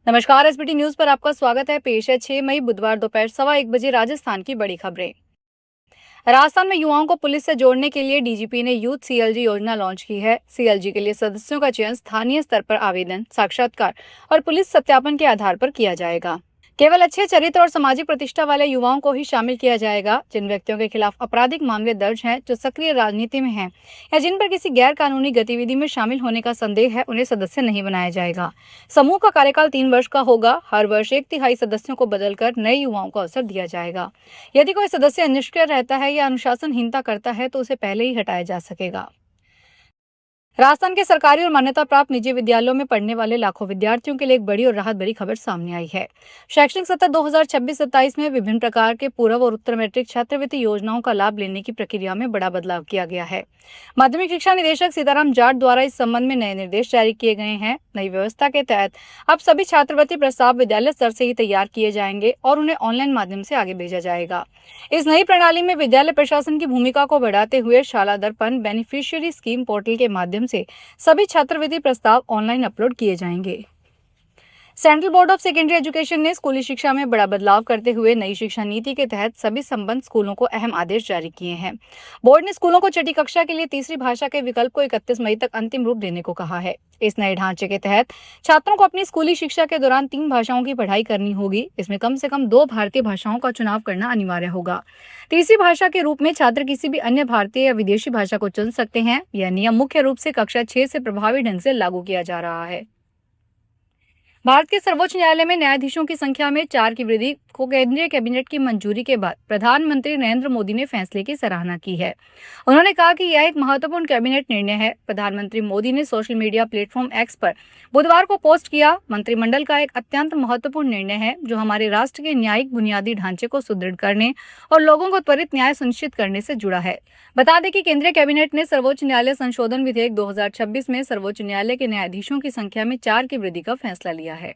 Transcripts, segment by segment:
नमस्कार। SBT news पर आपका स्वागत है। पेश है 6 मई बुधवार दोपहर 1:15 राजस्थान की बड़ी खबरें। राजस्थान में युवाओं को पुलिस से जोड़ने के लिए डीजीपी ने यूथ सीएलजी योजना लॉन्च की है। सीएलजी के लिए सदस्यों का चयन स्थानीय स्तर पर आवेदन, साक्षात्कार और पुलिस सत्यापन के आधार पर किया जाएगा। केवल अच्छे चरित्र और सामाजिक प्रतिष्ठा वाले युवाओं को ही शामिल किया जाएगा। जिन व्यक्तियों के खिलाफ आपराधिक मामले दर्ज हैं, जो सक्रिय राजनीति में हैं या जिन पर किसी गैर कानूनी गतिविधि में शामिल होने का संदेह है, उन्हें सदस्य नहीं बनाया जाएगा। समूह का कार्यकाल 3 वर्ष का होगा। हर वर्ष 1/3 सदस्यों को बदलकर नए युवाओं को अवसर दिया जाएगा। यदि कोई सदस्य निष्क्रिय रहता है या अनुशासनहीनता करता है तो उसे पहले ही हटाया जा सकेगा। राजस्थान के सरकारी और मान्यता प्राप्त निजी विद्यालयों में पढ़ने वाले लाखों विद्यार्थियों के लिए एक बड़ी और राहत भरी खबर सामने आई है। शैक्षणिक सत्र 2026-27 में विभिन्न प्रकार के पूर्व और उत्तर मैट्रिक छात्रवृत्ति योजनाओं का लाभ लेने की प्रक्रिया में बड़ा बदलाव किया गया है। माध्यमिक शिक्षा निदेशक सीताराम जाट द्वारा इस संबंध में नए निर्देश जारी किए गए हैं। नई व्यवस्था के तहत अब सभी छात्रवृत्ति प्रस्ताव विद्यालय स्तर से ही तैयार किए जाएंगे और उन्हें ऑनलाइन माध्यम से आगे भेजा जाएगा। इस नई प्रणाली में विद्यालय प्रशासन की भूमिका को बढ़ाते हुए शाला दर्पण बेनिफिशियरी स्कीम पोर्टल के माध्यम से सभी छात्रवृत्ति प्रस्ताव ऑनलाइन अपलोड किए जाएंगे। Central board of secondary education ने स्कूली शिक्षा में बड़ा बदलाव करते हुए नई शिक्षा नीति के तहत सभी संबद्ध स्कूलों को अहम आदेश जारी किए हैं। बोर्ड ने स्कूलों को छठी कक्षा के लिए तीसरी भाषा के विकल्प को 31 मई तक अंतिम रूप देने को कहा है। इस नए ढांचे के तहत छात्रों को अपनी स्कूली शिक्षा के दौरान 3 भाषाओं की पढ़ाई करनी होगी। इसमें कम से कम 2 भारतीय भाषाओं का चुनाव करना अनिवार्य होगा। तीसरी भाषा के रूप में छात्र किसी भी अन्य भारतीय या विदेशी भाषा को चुन सकते हैं। यह नियम मुख्य रूप से कक्षा 6 से प्रभावी ढंग से लागू किया जा रहा है। भारत के सर्वोच्च न्यायालय में न्यायाधीशों की संख्या में 4 की वृद्धि को केंद्रीय कैबिनेट की मंजूरी के बाद प्रधानमंत्री नरेंद्र मोदी ने फैसले की सराहना की है। उन्होंने कहा कि यह एक महत्वपूर्ण कैबिनेट निर्णय है। प्रधानमंत्री मोदी ने सोशल मीडिया प्लेटफॉर्म एक्स पर बुधवार को पोस्ट किया, मंत्रिमंडल का एक अत्यंत महत्वपूर्ण निर्णय है जो हमारे राष्ट्र के न्यायिक बुनियादी ढांचे को सुदृढ़ करने और लोगों को त्वरित न्याय सुनिश्चित करने से जुड़ा है। बता दें कि केंद्रीय कैबिनेट ने सर्वोच्च न्यायालय संशोधन विधेयक 2026 में सर्वोच्च न्यायालय के न्यायाधीशों की संख्या में 4 की वृद्धि का फैसला लिया है।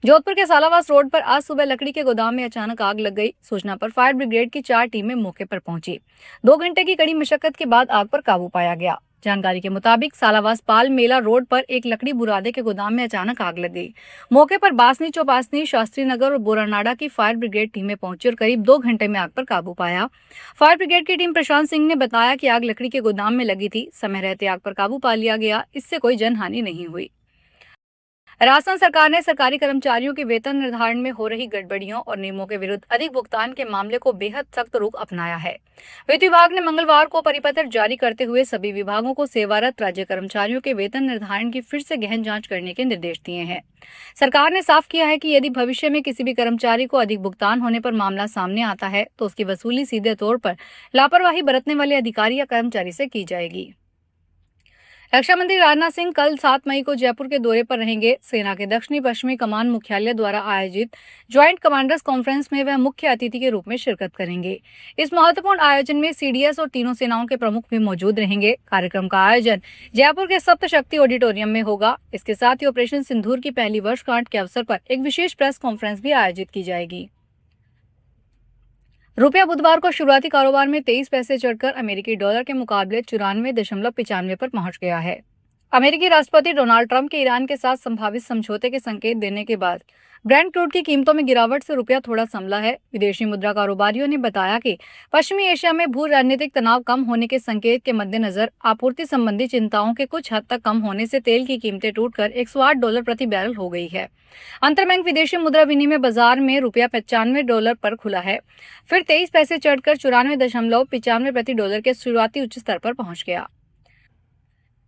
जोधपुर के सालावास रोड पर आज सुबह लकड़ी के गोदाम में अचानक आग लग गई। सूचना पर फायर ब्रिगेड की 4 टीमें मौके पर पहुंची। 2 घंटे की कड़ी मशक्कत के बाद आग पर काबू पाया गया। जानकारी के मुताबिक सालावास पाल मेला रोड पर एक लकड़ी बुरादे के गोदाम में अचानक आग लग गई। मौके पर बासनी, चौपासनी, शास्त्री नगर और बोरानाडा की फायर ब्रिगेड टीमें पहुंची और करीब 2 घंटे में आग पर काबू पाया। फायर ब्रिगेड की टीम प्रशांत सिंह ने बताया कि आग लकड़ी के गोदाम में लगी थी। समय रहते आग पर काबू पा लिया गया। इससे कोई जनहानि नहीं हुई। राजस्थान सरकार ने सरकारी कर्मचारियों के वेतन निर्धारण में हो रही गड़बड़ियों और नियमों के विरुद्ध अधिक भुगतान के मामले को बेहद सख्त रुख अपनाया है। वित्त विभाग ने मंगलवार को परिपत्र जारी करते हुए सभी विभागों को सेवारत राज्य कर्मचारियों के वेतन निर्धारण की फिर से गहन जांच करने के निर्देश दिए हैं। सरकार ने साफ किया है कि यदि भविष्य में किसी भी कर्मचारी को अधिक भुगतान होने पर मामला सामने आता है तो उसकी वसूली सीधे तौर पर लापरवाही बरतने वाले अधिकारी या कर्मचारी से की जाएगी। रक्षा मंत्री राजनाथ सिंह कल 7 मई को जयपुर के दौरे पर रहेंगे। सेना के दक्षिणी पश्चिमी कमान मुख्यालय द्वारा आयोजित ज्वाइंट कमांडर्स कॉन्फ्रेंस में वह मुख्य अतिथि के रूप में शिरकत करेंगे। इस महत्वपूर्ण आयोजन में सीडीएस और तीनों सेनाओं के प्रमुख भी मौजूद रहेंगे। कार्यक्रम का आयोजन जयपुर के सप्तशक्ति ऑडिटोरियम में होगा। इसके साथ ही ऑपरेशन सिंदूर की पहली वर्षगांठ के अवसर पर एक विशेष प्रेस कॉन्फ्रेंस भी आयोजित की जाएगी। रुपया बुधवार को शुरुआती कारोबार में 23 पैसे चढ़कर अमेरिकी डॉलर के मुकाबले 94.95 पर पहुंच गया है। अमेरिकी राष्ट्रपति डोनाल्ड ट्रंप के ईरान के साथ संभावित समझौते के संकेत देने के बाद ब्रेंट क्रूड की कीमतों में गिरावट से रुपया थोड़ा संभला है। विदेशी मुद्रा कारोबारियों ने बताया कि पश्चिमी एशिया में भू राजनीतिक तनाव कम होने के संकेत के मद्देनजर आपूर्ति संबंधी चिंताओं के कुछ हद तक कम होने से तेल की कीमतें टूटकर $108 प्रति बैरल हो गई है। अंतरबैंक विदेशी मुद्रा विनिमय बाजार में रुपया $95 पर खुला है, फिर 23 पैसे चढ़कर 94.95 प्रति डॉलर के शुरुआती उच्च स्तर पर पहुंच गया।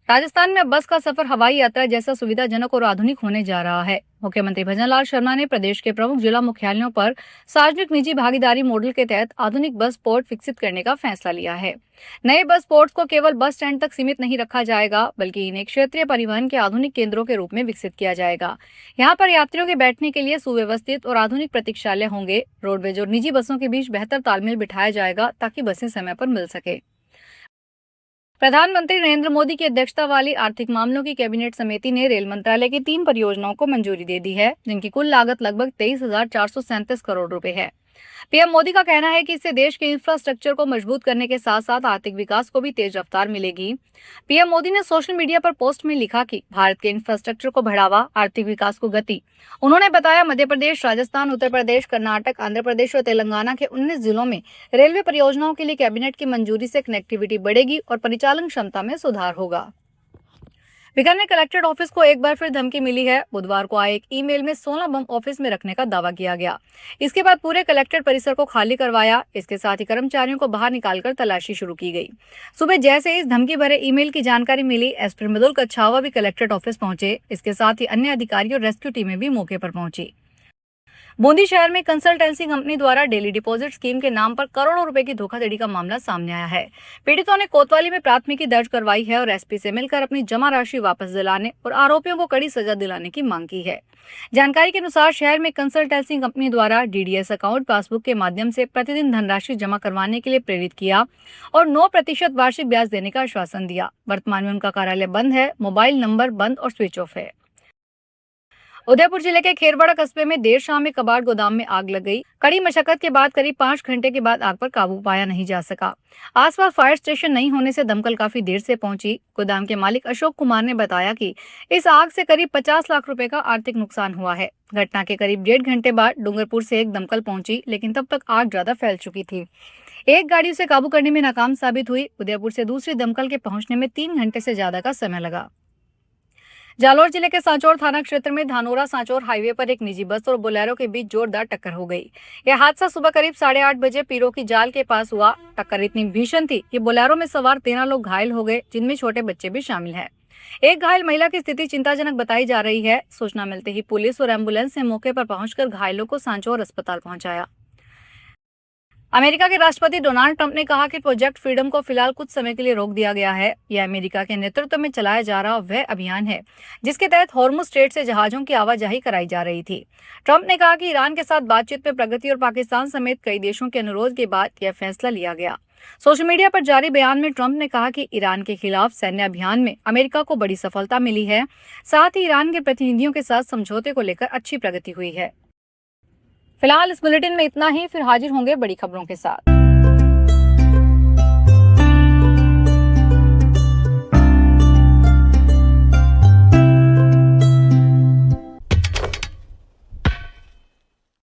राजस्थान में अब बस का सफर हवाई यात्रा जैसा सुविधाजनक और आधुनिक होने जा रहा है। मुख्यमंत्री भजनलाल शर्मा ने प्रदेश के प्रमुख जिला मुख्यालयों पर सार्वजनिक निजी भागीदारी मॉडल के तहत आधुनिक बस पोर्ट विकसित करने का फैसला लिया है। नए बस पोर्ट्स को केवल बस स्टैंड तक सीमित नहीं रखा जाएगा, बल्कि इन्हें क्षेत्रीय परिवहन के आधुनिक केंद्रों के रूप में विकसित किया जाएगा। यहाँ पर यात्रियों के बैठने के लिए सुव्यवस्थित और आधुनिक प्रतीक्षालय होंगे। रोडवेज और निजी बसों के बीच बेहतर तालमेल बिठाया जाएगा ताकि बसें समय पर मिल सके। प्रधानमंत्री नरेंद्र मोदी की अध्यक्षता वाली आर्थिक मामलों की कैबिनेट समिति ने रेल मंत्रालय की 3 परियोजनाओं को मंजूरी दे दी है, जिनकी कुल लागत लगभग 23,437 करोड़ रुपए है। पीएम मोदी का कहना है कि इससे देश के इंफ्रास्ट्रक्चर को मजबूत करने के साथ साथ आर्थिक विकास को भी तेज रफ्तार मिलेगी। पीएम मोदी ने सोशल मीडिया पर पोस्ट में लिखा कि भारत के इंफ्रास्ट्रक्चर को बढ़ावा, आर्थिक विकास को गति। उन्होंने बताया, मध्य प्रदेश, राजस्थान, उत्तर प्रदेश, कर्नाटक, आंध्र प्रदेश और तेलंगाना के 19 जिलों में रेलवे परियोजनाओं के लिए कैबिनेट की मंजूरी से कनेक्टिविटी बढ़ेगी और परिचालन क्षमता में सुधार होगा। बीकानेर कलेक्ट्रेट ऑफिस को एक बार फिर धमकी मिली है। बुधवार को आए एक ईमेल में 16 बम ऑफिस में रखने का दावा किया गया। इसके बाद पूरे कलेक्ट्रेट परिसर को खाली करवाया। इसके साथ ही कर्मचारियों को बाहर निकालकर तलाशी शुरू की गई। सुबह जैसे इस धमकी भरे ईमेल की जानकारी मिली, एसपी मृदुल कच्छावा भी कलेक्ट्रेट ऑफिस पहुंचे। इसके साथ ही अन्य अधिकारी और रेस्क्यू टीमें भी मौके पर पहुंची। बूंदी शहर में कंसल्टेंसी कंपनी द्वारा डेली डिपॉजिट स्कीम के नाम पर करोड़ों रुपए की धोखाधड़ी का मामला सामने आया है। पीड़ितों ने कोतवाली में प्राथमिकी दर्ज करवाई है और एसपी से मिलकर अपनी जमा राशि वापस दिलाने और आरोपियों को कड़ी सजा दिलाने की मांग की है। जानकारी के अनुसार शहर में कंसल्टेंसी कंपनी द्वारा डीडीएस अकाउंट पासबुक के माध्यम से प्रतिदिन धनराशि जमा करवाने के लिए प्रेरित किया और 9% वार्षिक ब्याज देने का आश्वासन दिया। वर्तमान में उनका कार्यालय बंद है, मोबाइल नंबर बंद और स्विच ऑफ है। उदयपुर जिले के खेरवाड़ा कस्बे में देर शाम में कबाड़ गोदाम में आग लग गई। कड़ी मशक्कत के बाद करीब 5 घंटे के बाद आग पर काबू पाया नहीं जा सका। आसपास फायर स्टेशन नहीं होने से दमकल काफी देर से पहुंची। गोदाम के मालिक अशोक कुमार ने बताया कि इस आग से करीब 50 लाख रुपए का आर्थिक नुकसान हुआ है। घटना के करीब 1.5 घंटे बाद डूंगरपुर से एक दमकल पहुंची, लेकिन तब तक आग ज्यादा फैल चुकी थी। एक गाड़ी उसे काबू करने में नाकाम साबित हुई। उदयपुर से दूसरी दमकल के पहुंचने में 3 घंटे से ज्यादा का समय लगा। जालौर जिले के सांचौर थाना क्षेत्र में धानोरा सांचौर हाईवे पर एक निजी बस और बोलेरो के बीच जोरदार टक्कर हो गई। यह हादसा सुबह करीब 8:30 बजे पीरो की जाल के पास हुआ। टक्कर इतनी भीषण थी कि बोलेरो में सवार 13 लोग घायल हो गए, जिनमें छोटे बच्चे भी शामिल हैं। एक घायल महिला की स्थिति चिंताजनक बताई जा रही है। सूचना मिलते ही पुलिस और एम्बुलेंस ने मौके पर पहुंचकर घायलों को सांचौर अस्पताल पहुंचाया। अमेरिका के राष्ट्रपति डोनाल्ड ट्रंप ने कहा कि प्रोजेक्ट फ्रीडम को फिलहाल कुछ समय के लिए रोक दिया गया है। यह अमेरिका के नेतृत्व में चलाया जा रहा वह अभियान है जिसके तहत हॉर्मुज स्ट्रेट से जहाजों की आवाजाही कराई जा रही थी। ट्रंप ने कहा कि ईरान के साथ बातचीत में प्रगति और पाकिस्तान समेत कई देशों के अनुरोध के बाद यह फैसला लिया गया। सोशल मीडिया पर जारी बयान में ट्रंप ने कहा कि ईरान के खिलाफ सैन्य अभियान में अमेरिका को बड़ी सफलता मिली है। साथ ही ईरान के प्रतिनिधियों के साथ समझौते को लेकर अच्छी प्रगति हुई है। फिलहाल इस बुलेटिन में इतना ही, फिर हाजिर होंगे बड़ी खबरों के साथ।